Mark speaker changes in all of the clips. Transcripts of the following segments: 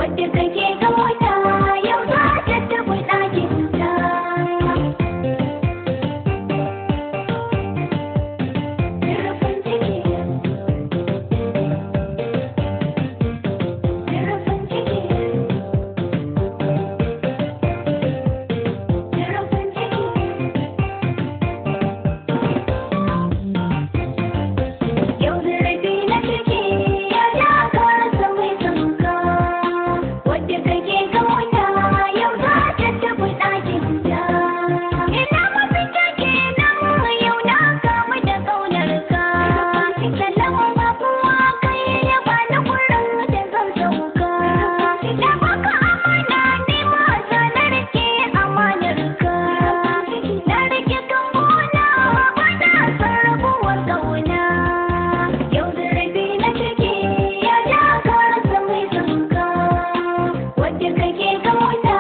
Speaker 1: wadda kake kauna yau za ta tafi ɗakin ta. Zarafin ciki, zarafin ciki, zarafin ciki. Yau zarafi na ciki ya ja ka rasa mai sanka, wadda kake kauna yau za ta tafi ɗakin ta. Ina mafita kenan yau na kamu da ƙaunar ka, sallama ba kuwa kai ya bani gurin da zan sauka. Da baka amana ne ma za na rike amanar ka, na rike kambuna ba na son rabuwar ƙauna. Yau zarafi na ciki ya ja ka rasa mai sanka, wadda kake kauna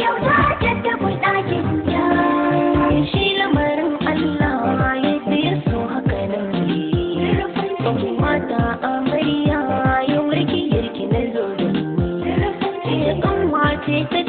Speaker 1: yau za ta tafi ɗakin ta. Shi lamarin Allah yadda ya so haka nan ne. Mata amarya yau riki na zo da ni. Ya kanwace ta